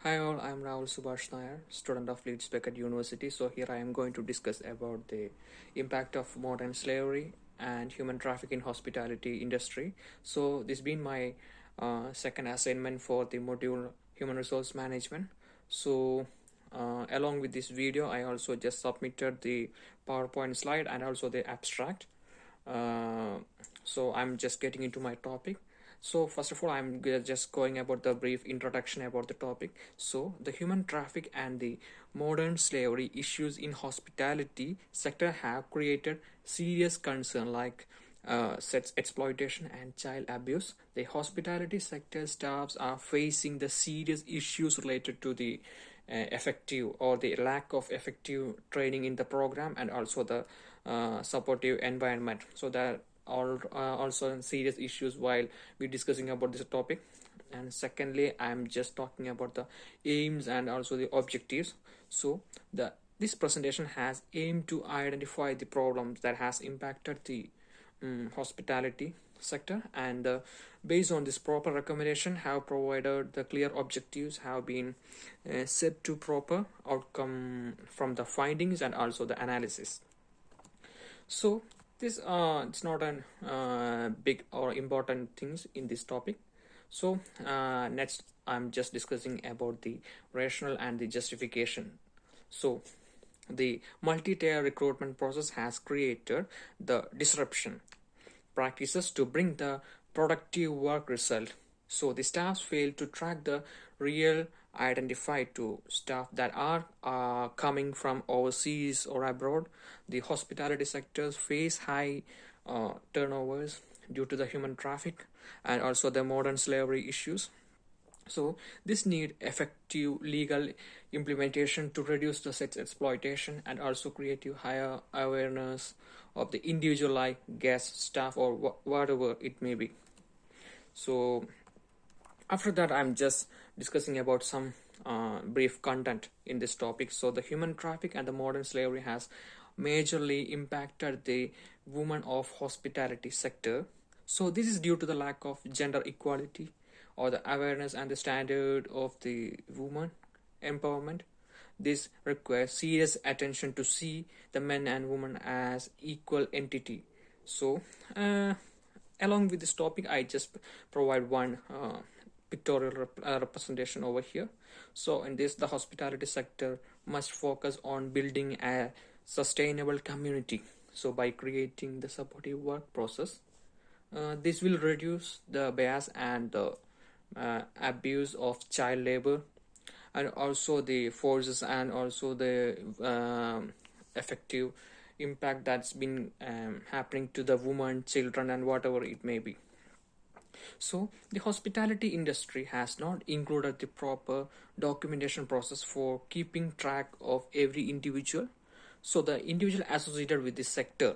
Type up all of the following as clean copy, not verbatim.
Hi all, I'm Rahul Subhash Nair, student of Leeds Beckett University. So here I am going to discuss about the impact of modern slavery and human trafficking in hospitality industry. So this been my second assignment for the module human resource management. So along with this video, I also just submitted the PowerPoint slide and also the abstract. Uh, so I'm just getting into my topic. So first of all, I'm just going about the brief introduction about the topic. So the human traffic and the modern slavery issues in hospitality sector have created serious concern like sex exploitation and child abuse. The hospitality sector staffs are facing the serious issues related to the effective or the lack of effective training in the program and also the supportive environment. So that are also serious issues while we're discussing about this topic. And secondly, I'm just talking about the aims and also the objectives. So the this presentation has aimed to identify the problems that has impacted the hospitality sector, and based on this proper recommendation have provided the clear objectives have been set to proper outcome from the findings and also the analysis. So this it's not an big or important things in this topic. So next I'm just discussing about the rationale and the justification. So the multi-tier recruitment process has created the disruption practices to bring the productive work result. So the staffs fail to track the real identified to staff that are coming from overseas or abroad. The hospitality sectors face high turnovers due to the human traffic and also the modern slavery issues. So this need effective legal implementation to reduce the sex exploitation and also create a higher awareness of the individual like guest staff or whatever it may be. So after that, I'm just discussing about some brief content in this topic. So the human traffic and the modern slavery has majorly impacted the women of hospitality sector. So this is due to the lack of gender equality or the awareness and the standard of the woman empowerment. This requires serious attention to see the men and women as equal entity. So along with this topic, I just provide one pictorial representation over here. So in this, the hospitality sector must focus on building a sustainable community. So by creating the supportive work process, this will reduce the bias and the abuse of child labor and also the forces and also the effective impact that's been happening to the woman, children, and whatever it may be. So the hospitality industry has not included the proper documentation process for keeping track of every individual. So the individual associated with this sector,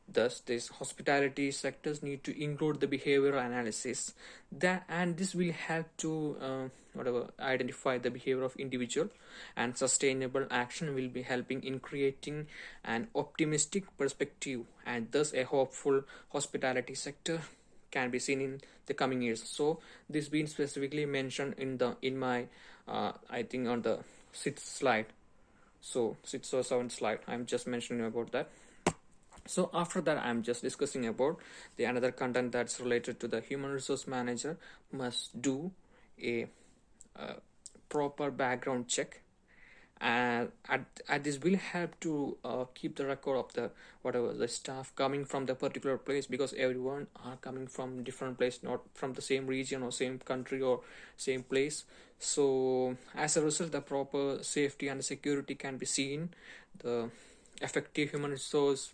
thus this hospitality sectors need to include the behavioral analysis that, and this will help to whatever identify the behavior of individual, and sustainable action will be helping in creating an optimistic perspective and thus a hopeful hospitality sector can be seen in the coming years. So this being specifically mentioned in my I think on the sixth slide. So sixth or seventh slide, I'm just mentioning about that. So after that, I'm just discussing about the another content that's related to the human resource manager must do a proper background check, and at this will help to keep the record of the whatever the staff coming from the particular place, because everyone are coming from different place, not from the same region or same country or same place. So as a result, the proper safety and security can be seen. The effective human resource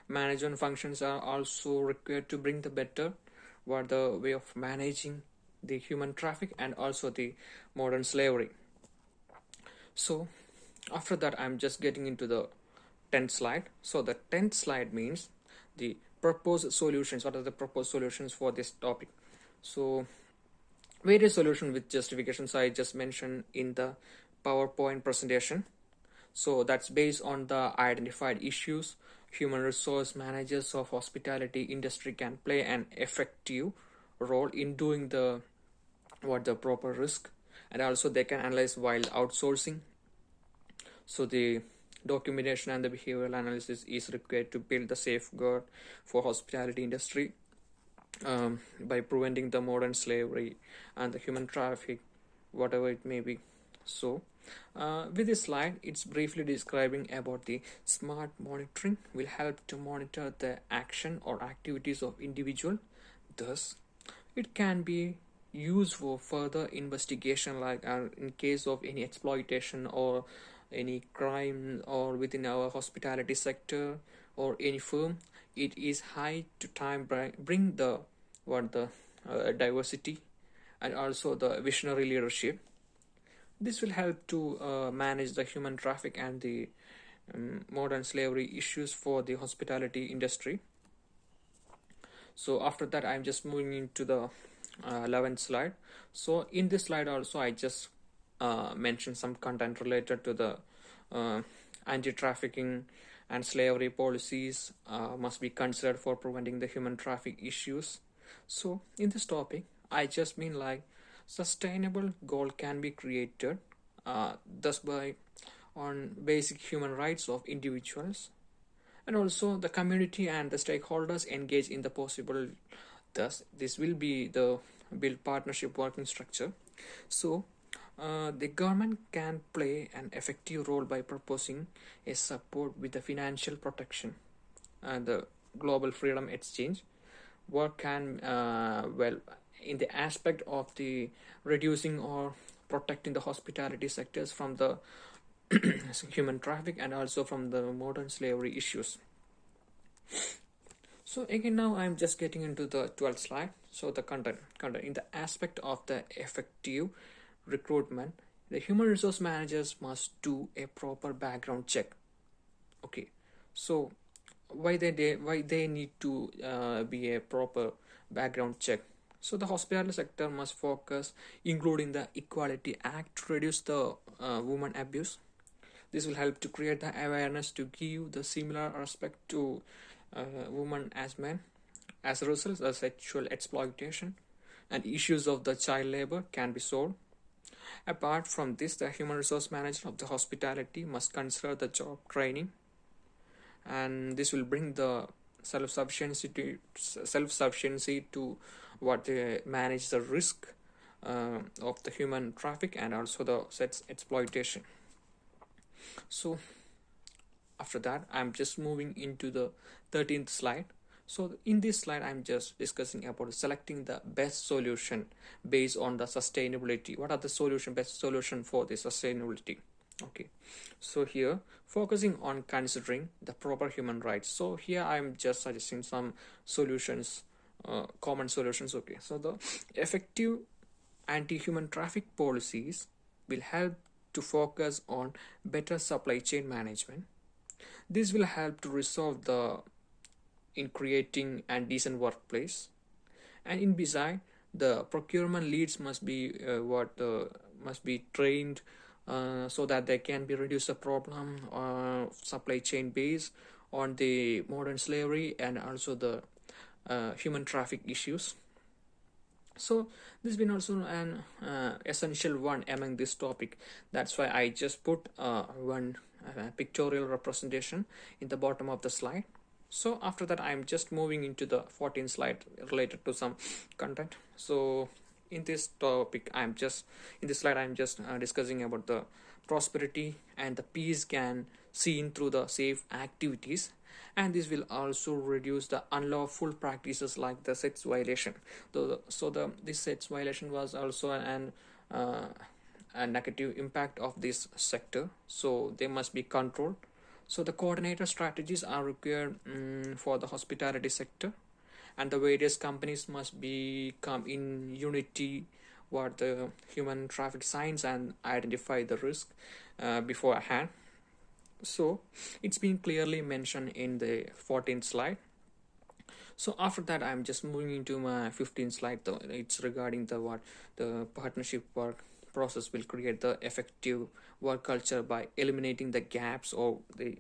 management functions are also required to bring the better what the way of managing the human traffic and also the modern slavery. So after that, I'm just getting into the 10th slide. So the 10th slide means the proposed solutions. What are the proposed solutions for this topic? So various solutions with justifications I just mentioned in the PowerPoint presentation. So that's based on the identified issues. Human resource managers of hospitality industry can play an effective role in doing the proper risk and also they can analyze while outsourcing. So the documentation and the behavioral analysis is required to build the safeguard for hospitality industry, by preventing the modern slavery and the human traffic, whatever it may be. So with this slide, it's briefly describing about the smart monitoring will help to monitor the action or activities of individual. Thus, it can be used for further investigation, like in case of any exploitation or any crime or within our hospitality sector or any firm. It is high to time bring the diversity and also the visionary leadership. This will help to manage the human traffic and the modern slavery issues for the hospitality industry. So after that, I'm just moving into the 11th slide. So in this slide also, I just mentioned some content related to the anti-trafficking and slavery policies must be considered for preventing the human traffic issues. So in this topic, I just mean like sustainable goal can be created thus by on basic human rights of individuals, and also the community and the stakeholders engage in the possible. Thus this will be the build partnership working structure. So the government can play an effective role by proposing a support with the financial protection and the global freedom exchange. Work can well in the aspect of the reducing or protecting the hospitality sectors from the human traffic and also from the modern slavery issues. So again, now I'm just getting into the 12th slide. So the content in the aspect of the effective recruitment, the human resource managers must do a proper background check. Okay, so why they need to be a proper background check? So the hospitality sector must focus, including the Equality Act, to reduce the woman abuse. This will help to create the awareness to give the similar respect to women as men. As a result, the sexual exploitation and issues of the child labor can be solved. Apart from this, the human resource manager of the hospitality must consider the job training, and this will bring the self-sufficiency to what they manage the risk of the human traffic and also the sex exploitation. So after that, I'm just moving into the 13th slide. So in this slide, I'm just discussing about selecting the best solution based on the sustainability. What are the best solution for the sustainability? Okay, so here focusing on considering the proper human rights. So here I'm just suggesting some solutions, common solutions. Okay, so the effective anti-human traffic policies will help to focus on better supply chain management. This will help to resolve the in creating a decent workplace, and in beside the procurement leads must be must be trained so that they can be reduce the problem supply chain based on the modern slavery and also the human traffic issues. So this has been also an essential one among this topic. That's why I just put one pictorial representation in the bottom of the slide. So after that, I'm just moving into the 14th slide related to some content. So in this topic, in this slide I'm just discussing about the prosperity and the peace can seen through the safe activities, and this will also reduce the unlawful practices like the sex violation. This sex violation was also a negative impact of this sector, so they must be controlled. So the coordinator strategies are required for the hospitality sector, and the various companies must come in unity what the human traffic signs and identify the risk beforehand. So it's been clearly mentioned in the 14th slide. So after that, I'm just moving into my 15th slide. Though it's regarding the partnership work process will create the effective work culture by eliminating the gaps or the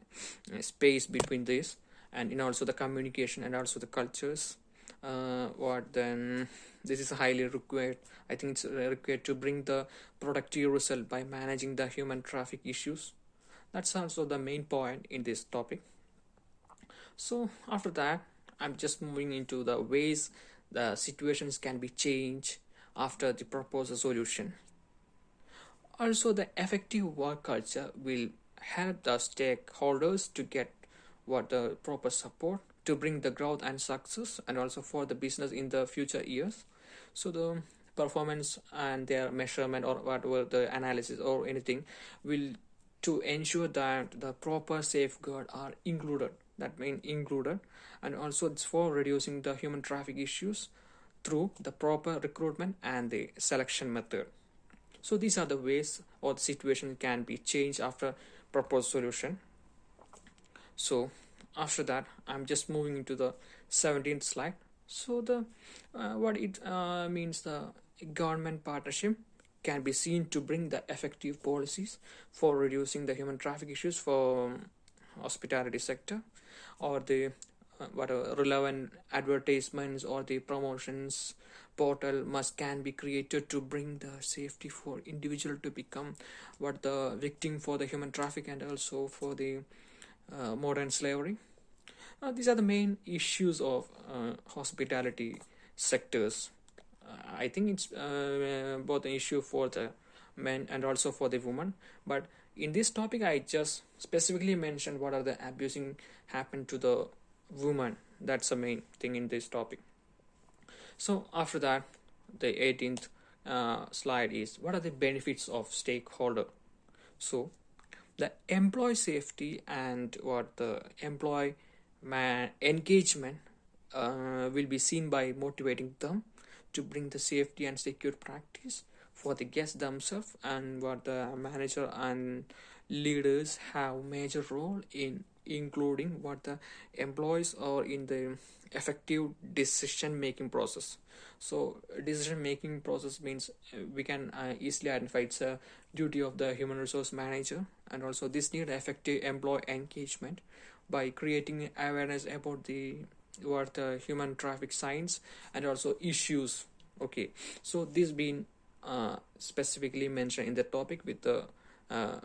space between this, and in also the communication and also the cultures. what then this is highly required. I think it's required to bring the productive result by managing the human traffic issues. That's also the main point in this topic. So after that, I'm just moving into the ways the situations can be changed after the proposed solution. Also, the effective work culture will help the stakeholders to get what the proper support to bring the growth and success, and also for the business in the future years. So the performance and their measurement or whatever the analysis or anything will to ensure that the proper safeguard are included, that mean included, and also it's for reducing the human traffic issues through the proper recruitment and the selection method. So these are the ways or the situation can be changed after proposed solution. So after that, I'm just moving into the 17th slide. So the what it means, the government partnership can be seen to bring the effective policies for reducing the human traffic issues for hospitality sector, or the whatever relevant advertisements or the promotions portal must can be created to bring the safety for individual to become what the victim for the human traffic and also for the modern slavery. These are the main issues of hospitality sectors. I think it's both an issue for the men and also for the women. But in this topic, I just specifically mentioned what are the abusing happen to the woman. That's the main thing in this topic. So after that, the 18th slide is what are the benefits of stakeholder. So the employee safety and what the employee engagement will be seen by motivating them to bring the safety and secure practice for the guests themselves, and what the manager and leaders have major role in including what the employees are in the effective decision making process. So decision making process means we can easily identify it's a duty of the human resource manager, and also this need effective employee engagement by creating awareness about the what the human traffic signs and also issues. Okay, so this been specifically mentioned in the topic with the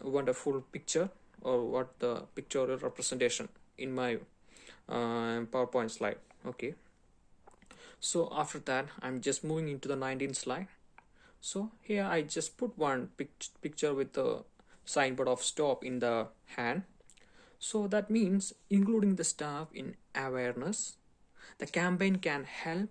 wonderful picture or what the pictorial representation in my PowerPoint slide. Okay, so after that, I'm just moving into the 19th slide. So here I just put one picture with the signboard of stop in the hand. So that means including the staff in awareness. The campaign can help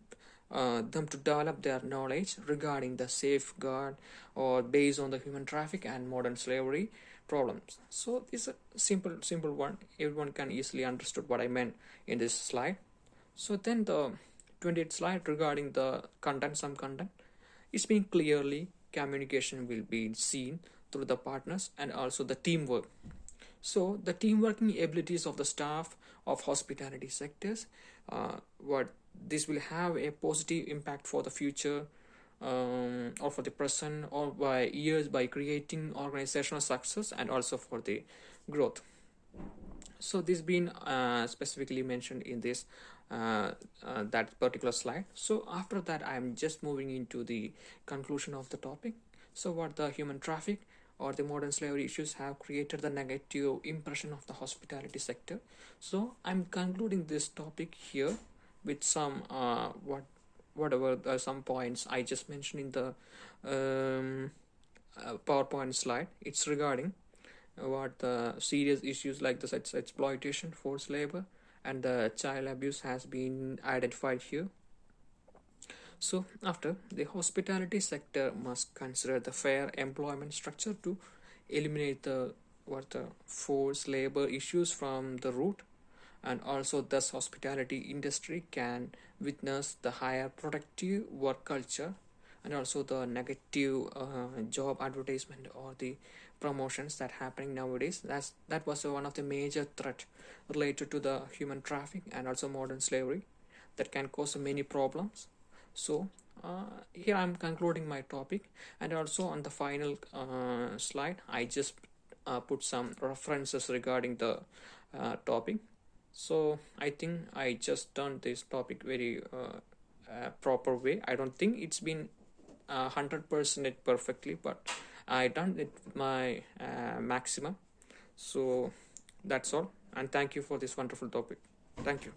them to develop their knowledge regarding the safeguard or based on the human traffic and modern slavery problems. So this is a simple one. Everyone can easily understood what I meant in this slide. So then the 20th slide regarding the content, some content, it's been clearly communication will be seen through the partners and also the teamwork. So the team working abilities of the staff of hospitality sectors, what this will have a positive impact for the future or for the present or by years by creating organizational success and also for the growth. So this been specifically mentioned in this that particular slide. So after that, I'm just moving into the conclusion of the topic. So what the human traffic or the modern slavery issues have created the negative impression of the hospitality sector. So I'm concluding this topic here with some whatever some points I just mentioned in the PowerPoint slide. It's regarding what the serious issues like the sex exploitation, forced labor, and the child abuse has been identified here. So after, the hospitality sector must consider the fair employment structure to eliminate the what the forced labor issues from the root, and also thus hospitality industry can witness the higher productive work culture and also the negative job advertisement or the promotions that happening nowadays. That was one of the major threat related to the human traffic and also modern slavery that can cause many problems. So here I'm concluding my topic, and also on the final slide I just put some references regarding the topic. So I think I just done this topic very proper way. I don't think it's been 100% perfectly, but I done it my maximum. So that's all, and thank you for this wonderful topic. Thank you.